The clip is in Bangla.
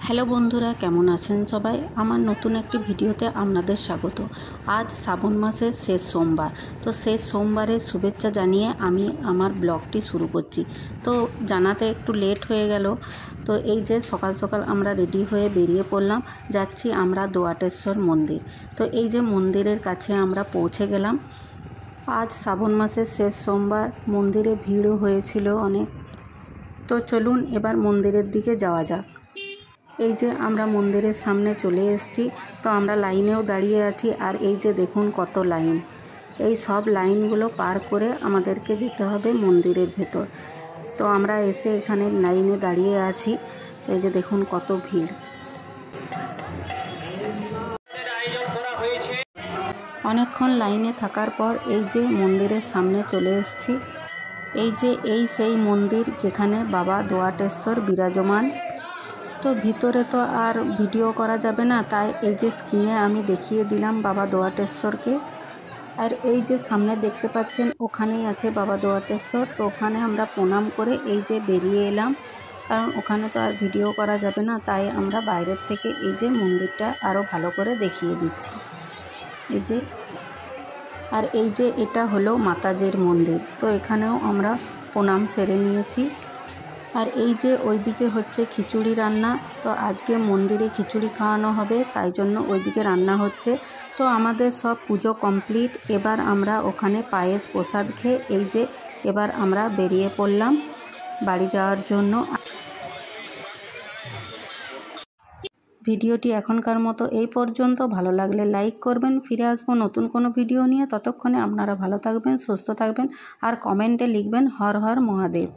হ্যালো বন্ধুরা, কেমন আছেন সবাই? আমার নতুন একটি ভিডিওতে আপনাদের স্বাগত। আজ শ্রাবণ মাসের শেষ সোমবার, তো শেষ সোমবারের শুভেচ্ছা জানিয়ে আমি আমার ব্লগটি শুরু করছি। তো জানাতে একটু লেট হয়ে গেল। তো এই যে সকাল সকাল আমরা রেডি হয়ে বেরিয়ে পড়লাম, যাচ্ছি আমরা দোয়াটেশ্বর মন্দির। তো এই যে মন্দিরের কাছে আমরা পৌঁছে গেলাম। আজ শ্রাবণ মাসের শেষ সোমবার, মন্দিরে ভিড়ও হয়েছিল অনেক। তো চলুন এবার মন্দিরের দিকে যাওয়া যাক। এই যে আমরা মন্দিরের সামনে চলে এসেছি। তো আমরা লাইনেও দাঁড়িয়ে আছি, আর এই যে দেখুন কত লাইন। এই সব লাইনগুলো পার করে আমাদেরকে যেতে হবে মন্দিরের ভেতর। তো আমরা এসে এখানে লাইনে দাঁড়িয়ে আছি। এই যে দেখুন কত ভিড়। অনেকক্ষণ লাইনে থাকার পর এই যে মন্দিরের সামনে চলে এসেছি। এই যে সেই মন্দির যেখানে বাবা দোয়াটেশ্বর বিরাজমান। তো ভিতরে তো আর ভিডিও করা যাবে না, তাই এই যে স্ক্রিনে আমি দেখিয়ে দিলাম বাবা দোয়াটেশ্বরকে। আর এই যে সামনে দেখতে পাচ্ছেন ওখানেই আছে বাবা দোয়াটেশ্বর। তো ওখানে আমরা প্রণাম করে এই যে বেরিয়ে এলাম, কারণ ওখানে তো আর ভিডিও করা যাবে না, তাই আমরা বাইরের থেকে এই যে মন্দিরটা আরও ভালো করে দেখিয়ে দিচ্ছি। এই যে আর এই যে এটা হলো মাতাজির মন্দির। তো এখানেও আমরা প্রণাম সেরে নিয়েছি। আর এই যে ওইদিকে হচ্ছে খিচুড়ি রান্না। তো আজকে মন্দিরে খিচুড়ি খাওয়ানো হবে, তাই জন্য ওইদিকে রান্না হচ্ছে। তো আমাদের সব পুজো কমপ্লিট। এবার আমরা ওখানে পায়েস প্রসাদ খেয়ে এই যে এবার আমরা বেরিয়ে পড়লাম বাড়ি যাওয়ার জন্য। ভিডিওটি এখনকার মতো এই পর্যন্ত। ভালো লাগলে লাইক করবেন। ফিরে আসবো নতুন কোনো ভিডিও নিয়ে। ততক্ষণে আপনারা ভালো থাকবেন, সুস্থ থাকবেন, আর কমেন্টে লিখবেন হর হর মহাদেব।